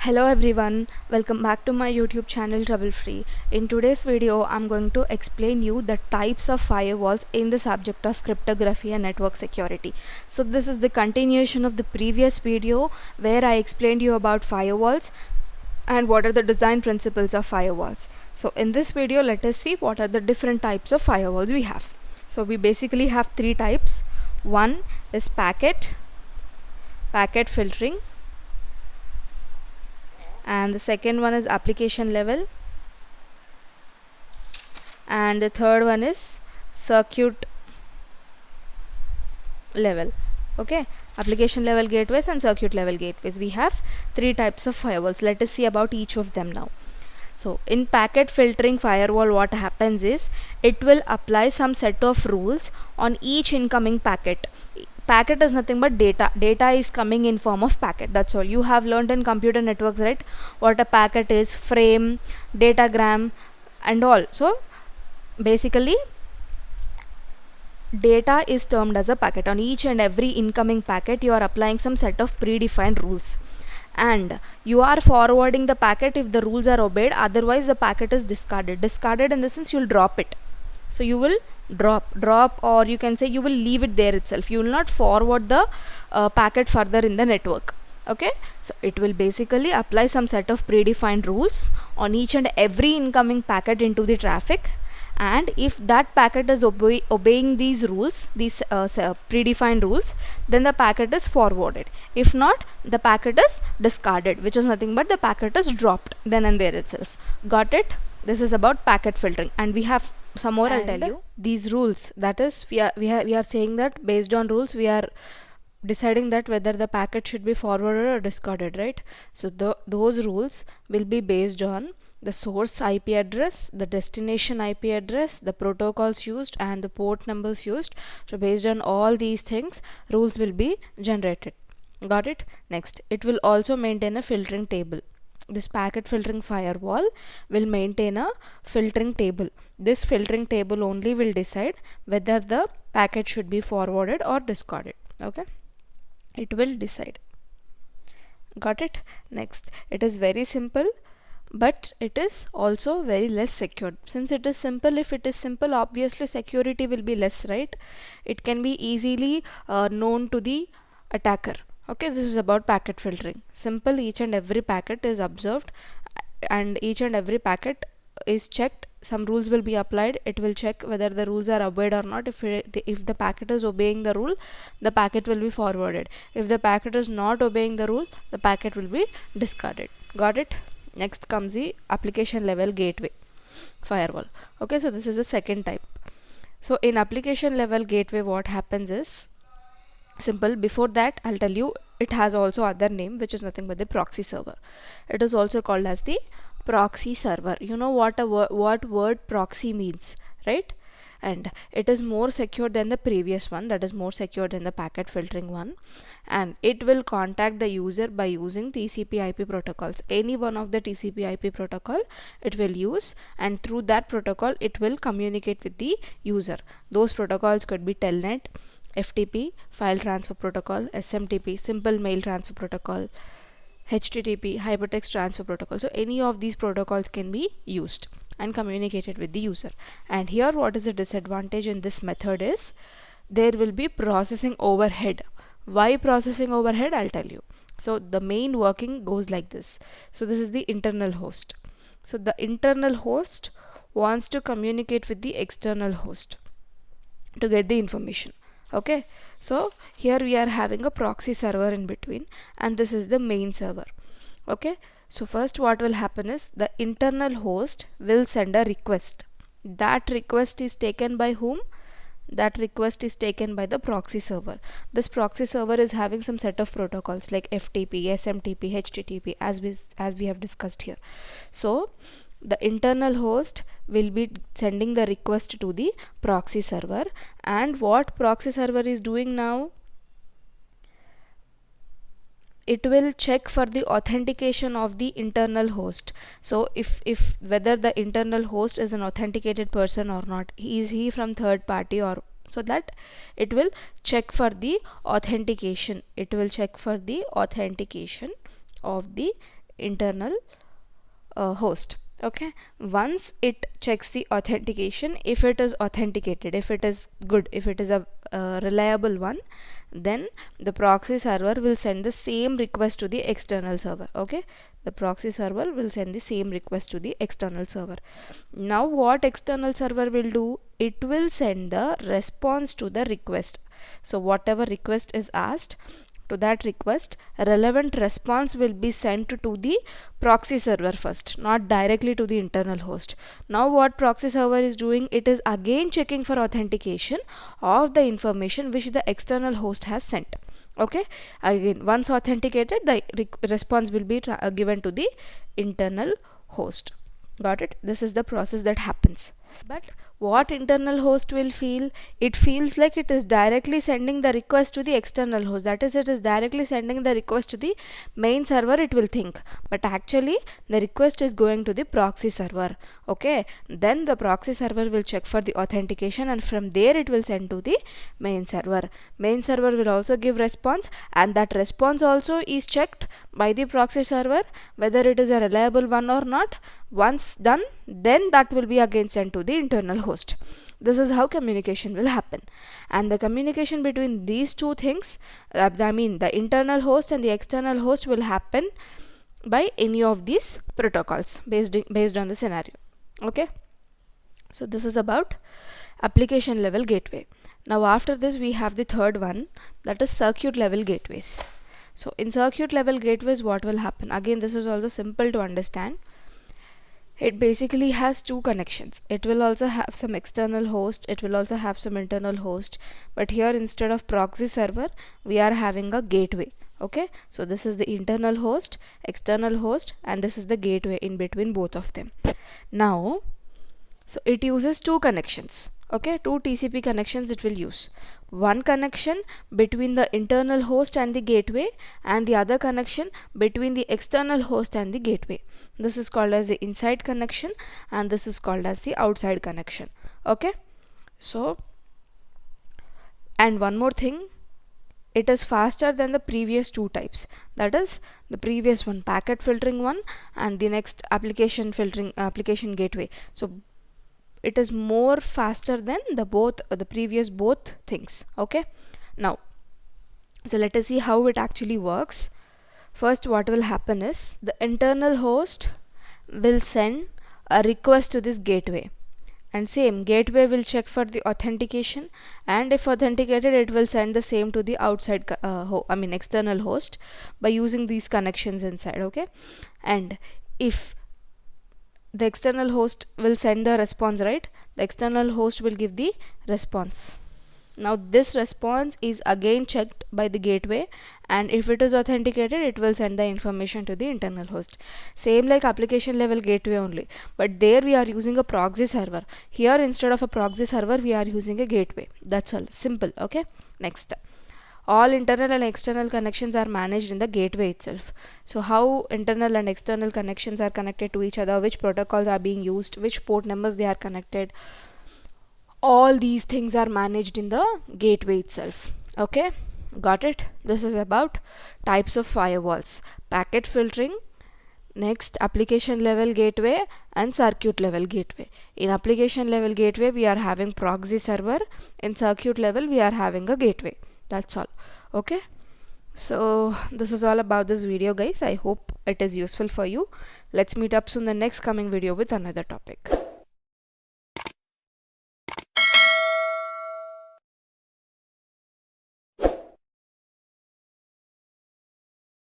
Hello everyone, welcome back to my YouTube channel Trouble Free. In today's video, I'm going to explain you the types of firewalls in the subject of cryptography and network security. So this is the continuation of the previous video where I explained you about firewalls and what are the design principles of firewalls. So in this video, let us see what are the different types of firewalls we have. So we basically have three types. One is packet filtering, and the second one is application level, and the third one is circuit level. Okay, application level gateways and circuit level gateways. We have three types of firewalls. Let us see about each of them now. So in packet filtering firewall, what happens is it will apply some set of rules on each incoming packet. Packet is nothing but data is coming in form of packet. That's all. You have learned in computer networks, right, what a packet is, frame, datagram and all. So basically data is termed as a packet. On each and every incoming packet you are applying some set of predefined rules, and you are forwarding the packet if the rules are obeyed. Otherwise the packet is discarded in the sense you'll drop it. So you will drop, or you can say you will leave it there itself. You will not forward the packet further in the network. Okay, so it will basically apply some set of predefined rules on each and every incoming packet into the traffic, and if that packet is obeying these rules, these predefined rules, then the packet is forwarded. If not, the packet is discarded, which is nothing but the packet is dropped then and there itself. Got it? This is about packet filtering, and we have some more. I'll tell you these rules. That is, we are saying that based on rules we are deciding that whether the packet should be forwarded or discarded, right? So those rules will be based on the source IP address, the destination IP address, the protocols used and the port numbers used. So based on all these things, rules will be generated. Got it? Next, it will also maintain a filtering table. This packet filtering firewall will maintain a filtering table. This filtering table only will decide whether the packet should be forwarded or discarded. Okay, it will decide. Got it? Next, it is very simple, but it is also very less secured. Since it is simple, if it is simple, obviously security will be less, right? It can be easily known to the attacker. Okay, this is about packet filtering. Simple, each and every packet is observed and each and every packet is checked. Some rules will be applied. It will check whether the rules are obeyed or not. If the packet is obeying the rule, the packet will be forwarded. If the packet is not obeying the rule, the packet will be discarded. Got it? Next comes the application level gateway firewall. Okay, so this is the second type. So in application level gateway, what happens is simple. Before that, I'll tell you, it has also other name, which is nothing but the proxy server. It is also called as the proxy server. You know what word proxy means, right? And it is more secure than the previous one, that is more secure than the packet filtering one, and it will contact the user by using TCP/IP protocols. Any one of the TCP/IP protocol it will use, and through that protocol it will communicate with the user. Those protocols could be Telnet, FTP, file transfer protocol, SMTP, simple mail transfer protocol, HTTP, hypertext transfer protocol. So any of these protocols can be used and communicated with the user. And here, what is the disadvantage in this method is there will be processing overhead. Why processing overhead? I'll tell you. So the main working goes like this. So this is the internal host. So the internal host wants to communicate with the external host to get the information. Okay, so here we are having a proxy server in between, and this is the main server. Okay, so first what will happen is the internal host will send a request. That request is taken by whom? That request is taken by the proxy server. This proxy server is having some set of protocols like FTP, SMTP, HTTP, as we have discussed here. So the internal host will be sending the request to the proxy server, and what proxy server is doing now, it will check for the authentication of the internal host. So if whether the internal host is an authenticated person or not, is he from third party, or so that it will check for the authentication. It will check for the authentication of the internal host. Okay, once it checks the authentication, if it is authenticated, if it is good, if it is a reliable one, then the proxy server will send the same request to the external server. Okay, the proxy server will send the same request to the external server. Now what external server will do, it will send the response to the request. So whatever request is asked, to that request a relevant response will be sent to the proxy server first, not directly to the internal host. Now what proxy server is doing, it is again checking for authentication of the information which the external host has sent. Okay, again once authenticated, the response will be given to the internal host. Got it? This is the process that happens. But what internal host will feel, it feels like it is directly sending the request to the external host, that is, it is directly sending the request to the main server, it will think, but actually the request is going to the proxy server. Okay, then the proxy server will check for the authentication, and from there it will send to the main server. Main server will also give response, and that response also is checked by the proxy server whether it is a reliable one or not. Once done, then that will be again sent to the internal host. This is how communication will happen. And the communication between these two things, I mean the internal host and the external host, will happen by any of these protocols based on the scenario. Okay, so this is about application level gateway. Now after this we have the third one, that is circuit level gateways. So in circuit level gateways, what will happen? Again, this is also simple to understand. It basically has two connections. It will also have some external host, it will also have some internal host, but here instead of proxy server we are having a gateway. Okay, so this is the internal host, external host, and this is the gateway in between both of them. Now, so it uses two connections. Okay, two TCP connections it will use. One connection between the internal host and the gateway, and the other connection between the external host and the gateway. This is called as the inside connection, and this is called as the outside connection. Okay, so, and one more thing, it is faster than the previous two types, that is the previous one packet filtering one, and the next application filtering application gateway. So it is more faster than the previous both things. Okay, now so let us see how it actually works. First, what will happen is the internal host will send a request to this gateway, and same gateway will check for the authentication, and if authenticated it will send the same to the outside external host by using these connections inside. Okay, and if the external host will send the response, right, the external host will give the response. Now this response is again checked by the gateway, and if it is authenticated it will send the information to the internal host. Same like application level gateway only, but there we are using a proxy server. Here instead of a proxy server we are using a gateway. That's all, simple. Okay, next, all internal and external connections are managed in the gateway itself. So how internal and external connections are connected to each other, which protocols are being used, which port numbers they are connected, all these things are managed in the gateway itself. Okay, got it? This is about types of firewalls: packet filtering, next application level gateway, and circuit level gateway. In application level gateway we are having proxy server, in circuit level we are having a gateway. That's all. Okay, so this is all about this video, guys. I hope it is useful for you. Let's meet up soon in the next coming video with another topic.